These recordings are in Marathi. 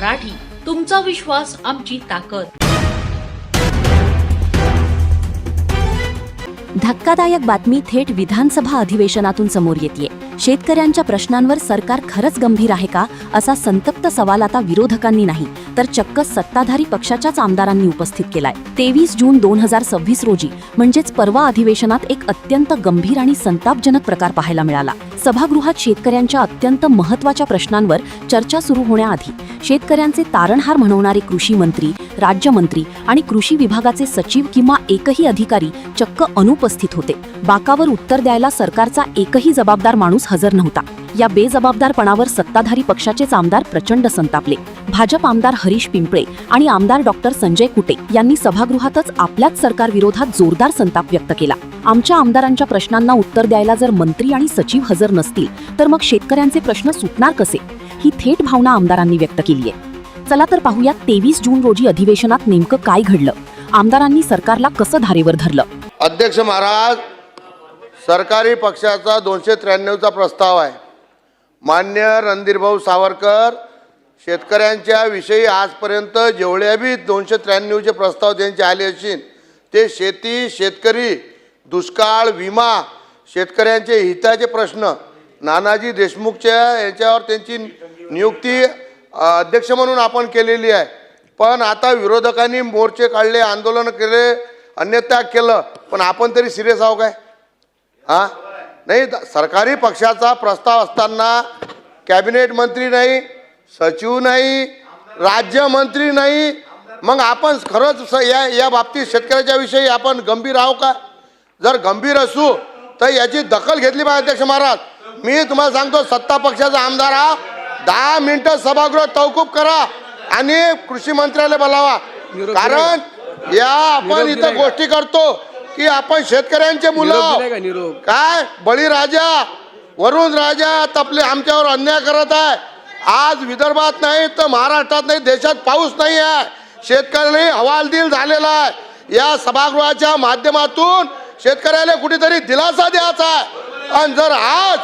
मराठी, तुमचा विश्वास आमची ताकद. धक्कादायक बातमी थेट विधानसभा अधिवेशनातून समोर येतेय. शेतकऱ्यांच्या प्रश्नांवर सरकार खरंच गंभीर आहे का, असा संतप्त सवाल आता विरोधकांनी नाही तर चक्क सत्ताधारी पक्षाच्याच आमदारांनी उपस्थित केलाय. 23 जून 2026 रोजी म्हणजेच परवा अधिवेशनात एक अत्यंत गंभीर आणि संतापजनक प्रकार पाहायला मिळाला. सभागृहात शेतकऱ्यांच्या अत्यंत महत्त्वाच्या प्रश्नांवर चर्चा सुरू होण्याआधी शेतकऱ्यांचे तारणहार म्हणवणारे कृषी मंत्री, राज्यमंत्री आणि कृषी विभागाचे सचिव किंवा एकही अधिकारी चक्क अनुपस्थित होते. बाकावर उत्तर द्यायला सरकारचा एकही जबाबदार माणूस हजर नव्हता. या बेजबाबदारपणावर सत्ताधारी पक्षाचेच आमदार प्रचंड संतापले. भाजप आमदार हरीश पिंपळे आणि आमदार डॉक्टर संजय कुटे यांनी सभागृहातच आपल्याच सरकारविरोधात जोरदार संताप व्यक्त केला. आमच्या आमदारांच्या प्रश्नांना उत्तर द्यायला जर मंत्री आणि सचिव हजर नसतील तर मग शेतकऱ्यांचे प्रश्न सुटणार कसे, ही थेट भावना आमदारांनी व्यक्त केली आहे. चला तर पाहूया 23 जून रोजी अधिवेशनात नेमकं काय घडलं, आमदारांनी सरकारला कसं धारेवर धरलं. अध्यक्ष महाराज, सरकारी पक्षाचा 293चा प्रस्ताव आहे. मान्य रणधीरभाऊ सावरकर शेतकऱ्यांच्या विषयी आजपर्यंत जेवढे बी 293चे प्रस्ताव त्यांचे आले असतील ते शेती, शेतकरी, दुष्काळ, विमा, शेतकऱ्यांचे हिताचे प्रश्न, नानाजी देशमुखच्या याच्यावर त्यांची नियुक्ती अध्यक्ष म्हणून आपण केलेली आहे. पण आता विरोधकांनी मोर्चे काढले, आंदोलन केले, अन्यथा केलं, पण आपण तरी सिरियस आहो काय? हां नाही, सरकारी पक्षाचा प्रस्ताव असताना कॅबिनेट मंत्री नाही, सचिव नाही, राज्यमंत्री नाही, मग आपण खरंच या बाबतीत शेतकऱ्याच्या विषयी आपण गंभीर आहो का? जर गंभीर असू तर याची दखल घेतली पाहिजे. अध्यक्ष महाराज, मी तुम्हाला सांगतो, सत्ता पक्षाचा आमदार हा 10 मिनिटं सभागृह तहकूब करा आणि कृषी मंत्र्याला बोलावा. कारण या आपण इथं गोष्टी करतो की आपण शेतकऱ्यांचे मुलं काय बळीराजा, वरुण राजा तपले आमच्यावर अन्याय करत आहे. आज विदर्भात नाही तर महाराष्ट्रात नाही, देशात पाऊस नाही आहे, शेतकऱ्यांनी हवालदिल झालेला आहे. या सभागृहाच्या माध्यमातून शेतकऱ्याला कुठेतरी दिलासा द्यायचा आहे. आणि जर आज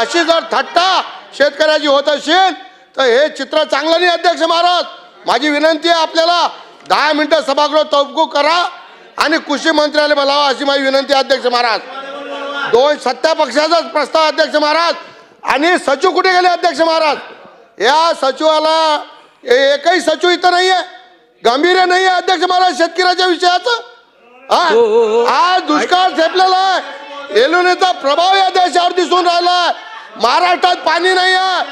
अशी जर थट्टा शेतकऱ्याची होत असेल तर हे चित्र चांगलं नाही. अध्यक्ष महाराज, माझी विनंती आहे आपल्याला 10 मिनिटं सभागृह तहकूब करा आणि कृषी मंत्र्याला बोलावा अशी माझी विनंती आहे. अध्यक्ष महाराज, 2 सत्ता पक्षाचाच प्रस्ताव. अध्यक्ष महाराज, आणि सचिव कुठे गेले? अध्यक्ष महाराज, या सचिवाला एकही सचिव इथं नाही आहे, गांभीर्य नाही आहे. अध्यक्ष महाराज, शेतकऱ्याच्या विषयाचं आज दुष्काळ झेपलेला आहे, एलुनीचा प्रभाव या देशावर दिसून राहिला आहे. महाराष्ट्रात पाणी नाही आहे,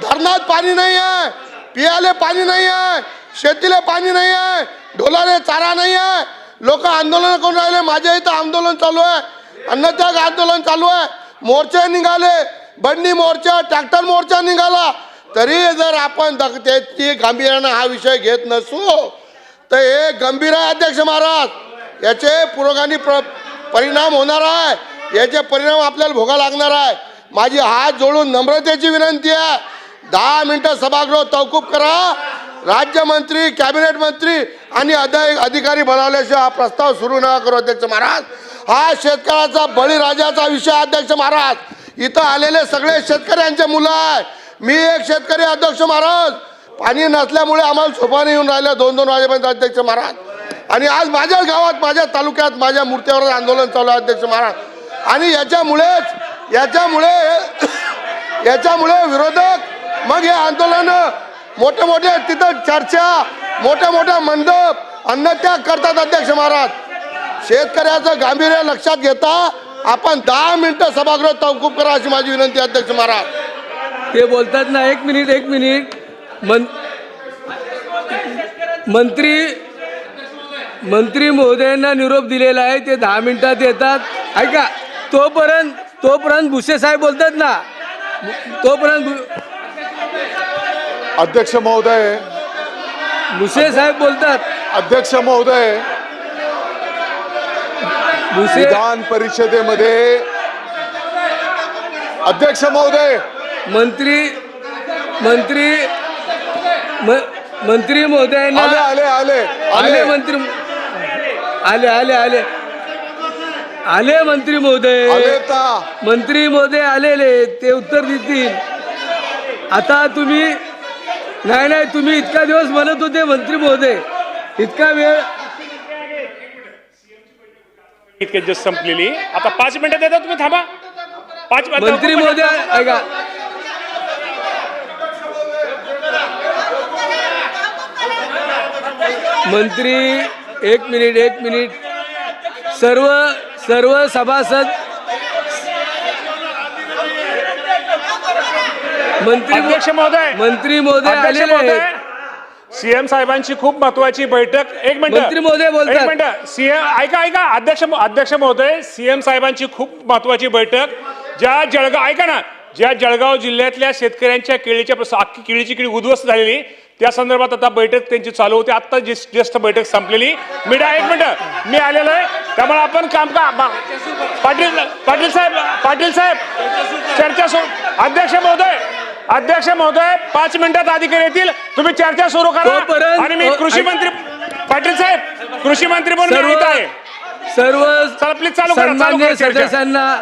धरणात पाणी नाही आहे, पियाले पाणी नाही आहे, शेतीला पाणी नाही आहे, ढोलाले चारा नाही आहे. लोक आंदोलन करून राहिले. माझ्या इथं आंदोलन चालू आहे, अन्नत्याग आंदोलन चालू आहे, मोर्चे निघाले, बंडी मोर्चा, ट्रॅक्टर मोर्चा निघाला. तरी जर आपण त्याची गांभीर्यानं हा विषय घेत नसू तर हे गंभीर आहे. अध्यक्ष महाराज, याचे पुरोगामी परिणाम होणार आहे, याचे परिणाम आपल्याला भोगा लागणार आहे. माझी हात जोडून नम्रतेची विनंती आहे, 10 मिनिटं सभागृह तहकूब करा. राज्यमंत्री, कॅबिनेट मंत्री आणि अधिकारी बनवल्याशिवाय हा प्रस्ताव सुरू नका करू. अध्यक्ष महाराज, हा शेतकऱ्याचा बळीराजाचा विषय. अध्यक्ष महाराज, इथं आलेले सगळे शेतकऱ्यांचे मुलं आहे. मी एक शेतकरी. अध्यक्ष महाराज, पाणी नसल्यामुळे आम्हाला झोपाने येऊन राहिलं 2-2 वाजेपर्यंत. अध्यक्ष महाराज, आणि आज माझ्या गावात, माझ्या तालुक्यात, माझ्या मूर्त्यावर आंदोलन चालू आहे. अध्यक्ष महाराज, आणि याच्यामुळे विरोधक मग हे आंदोलन मोठे मोठे तिथं चर्चा, मोठ्या मोठ्या मंडप, अन्नत्याग करतात. अध्यक्ष महाराज, शेतकऱ्याचं गांभीर्य लक्षात घेता आपण 10 मिनिटं सभागृह तहकूब करा अशी माझी विनंती. अध्यक्ष महाराज, ते बोलतात ना, एक मिनिट मंत्री महोदयांना निरोप दिलेला आहे, ते 10 मिनिटात येतात. ऐका, तोपर्यंत भुसे साहेब बोलतात ना, अध्यक्ष महोदय, भुसे साहेब बोलतात. अध्यक्ष महोदय, विधान परिषदेमध्ये अध्यक्ष महोदय, मंत्री महोदयांना आले मंत्री महोदय आलेले, ते उत्तर देतील. आता तुम्ही नाही नाही, तुम्ही इतका दिवस म्हणत होते मंत्री महोदय, इतका वेळ इतके जस्ट संपलेली. आता 5 मिनिटं देता तुम्ही, थांबा. 5 मंत्री महोदय ऐका. मंत्री एक मिनिट सर्व सभासद अध्यक्ष महोदय आलेले आहेत. सीएम साहेबांची खूप महत्वाची बैठक. एक मिनिट मंत्री महोदय बोलतात. एक मिनिट. सीएम ऐका अध्यक्ष महोदय, सीएम साहेबांची खूप महत्वाची बैठक ज्या जळगाव, ऐका ना, ज्या जळगाव जिल्ह्यातल्या शेतकऱ्यांच्या केळीच्या अख्खी केळीची केळी उद्ध्वस्त झालेली, त्या संदर्भात आता बैठक त्यांची चालू होती. आता ज्येष्ठ बैठक संपलेली. एक मिनिट, मी आलेलो आहे, त्यामुळे आपण काम का पाटील साहेब चर्चा सुरू. अध्यक्ष महोदय 5 मिनिटात अधिकारी येतील, तुम्ही चर्चा सुरू करा. आणि मी कृषी मंत्री पाटील साहेब, कृषी मंत्री म्हणून येत आहे. सर्व चला प्लीज चालू सन्माननीय करा सदस्यांना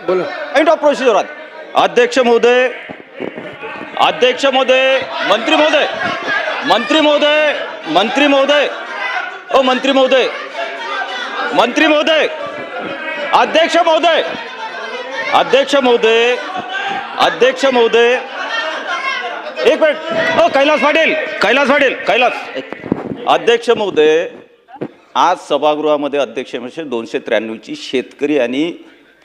पॉइंट ऑफ प्रोसिजर. अध्यक्ष महोदय, मंत्री महोदय, अध्यक्ष महोदय, एक मिनिट. कैलास पाटील. अध्यक्ष महोदय, आज सभागृहामध्ये अध्यक्ष 293ची शेतकरी आणि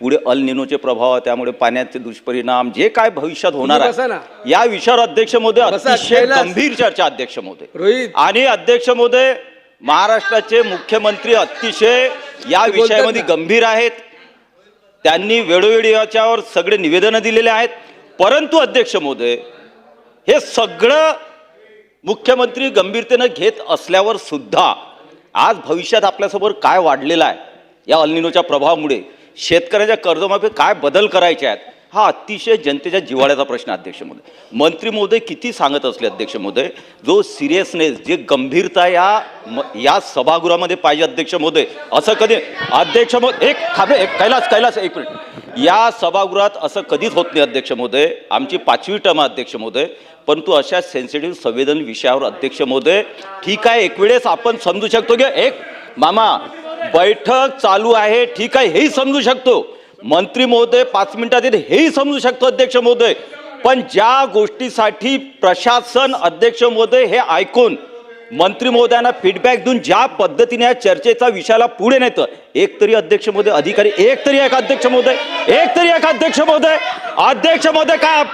पुढे अल निनोचे प्रभाव, त्यामुळे पाण्याचे दुष्परिणाम, जे काय भविष्यात होणार आहे या विषयावर अध्यक्ष महोदय अतिशय गंभीर चर्चा. अध्यक्ष महोदय आणि अध्यक्ष महोदय, महाराष्ट्राचे मुख्यमंत्री अतिशय या विषयामध्ये गंभीर आहेत. त्यांनी वेळोवेळी याच्यावर सगळे निवेदनं दिलेले आहेत. परंतु अध्यक्ष महोदय, हे सगळं मुख्यमंत्री गंभीरतेनं घेत असल्यावर सुद्धा आज भविष्यात आपल्यासमोर काय वाढलेलं आहे, या अल निनोच्या प्रभावामुळे शेतकऱ्यांच्या कर्जमाफी काय बदल करायचे आहेत, हा अतिशय जनतेच्या जिव्हाळ्याचा प्रश्न. अध्यक्ष महोदय, मंत्री महोदय किती सांगत असले अध्यक्ष महोदय, जो सिरियसनेस, जे गंभीरता या सभागृहामध्ये पाहिजे अध्यक्ष महोदय, असं कधी अध्यक्ष महोदय एक कैलास एक मिनिट, या सभागृहात असं कधीच होत नाही अध्यक्ष महोदय. आमची 5वी टर्म अध्यक्ष महोदय, परंतु अशा सेन्सिटिव्ह संवेदनशील विषयावर अध्यक्ष महोदय, ठीक आहे, एक वेळेस आपण समजू शकतो की एक मामा बैठक चालू आहे, ठीक आहे, हेही समजू शकतो. मंत्री महोदय 5 मिनिटात येते, हेही समजू शकतो अध्यक्ष महोदय. पण ज्या गोष्टीसाठी प्रशासन अध्यक्ष महोदय हे ऐकून मंत्री महोदयांना फीडबॅक देऊन ज्या पद्धतीने या चर्चेचा विषयाला पुढे नेतं, एक तरी अध्यक्ष महोदय अधिकारी, एक तरी एक अध्यक्ष महोदय, अध्यक्ष महोदय काय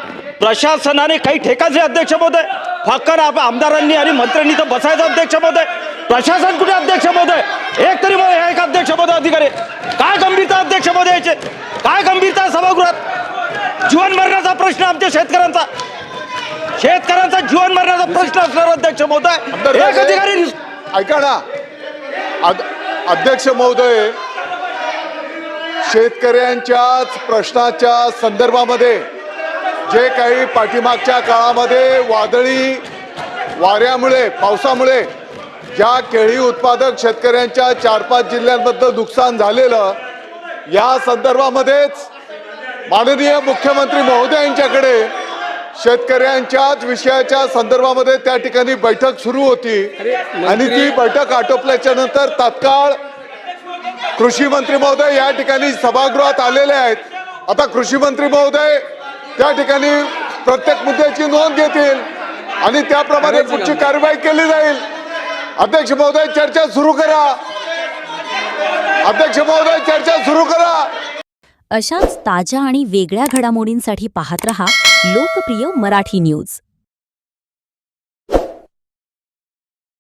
प्रशासनाने काही ठेकाचे अध्यक्ष महोदय, फक्त आमदारांनी आणि मंत्र्यांनी तर बसायचं अध्यक्ष महोदय. प्रशासन कुठे अध्यक्ष महोदय, एक तरी एक अध्यक्ष महोदय अधिकारी. काय गंभीरता अध्यक्ष महोदय याचे, काय गंभीरता सभागृहात. जीवन मरणाचा प्रश्न आमच्या शेतकऱ्यांचा जीवन मरणाचा प्रश्न असणार अध्यक्ष महोदय, एक अधिकारी. ऐका ना अध्यक्ष महोदय, शेतकऱ्यांच्याच प्रश्नाच्या संदर्भामध्ये जे काही पाठीमागच्या काळामध्ये वादळी वाऱ्यामुळे, पावसामुळे ज्या केळी उत्पादक शेतकऱ्यांच्या 4-5 जिल्ह्यांमधलं नुकसान झालेलं, या संदर्भामध्येच माननीय मुख्यमंत्री महोदयांच्याकडे शेतकऱ्यांच्याच विषयाच्या संदर्भामध्ये त्या ठिकाणी बैठक सुरू होती. आणि ती बैठक आटोपल्याच्या नंतर तात्काळ कृषी मंत्री महोदय या ठिकाणी सभागृहात आलेले आहेत. आता कृषी मंत्री महोदय त्या ठिकाणी प्रत्येक मुद्द्याची नोंद घेतील आणि त्याप्रमाणे पुढची कारवाई केली जाईल. अध्यक्ष महोदय चर्चा सुरू करा. अशाच ताज्या आणि वेगळ्या घडामोडींसाठी पाहत रहा लोकप्रिय मराठी न्यूज.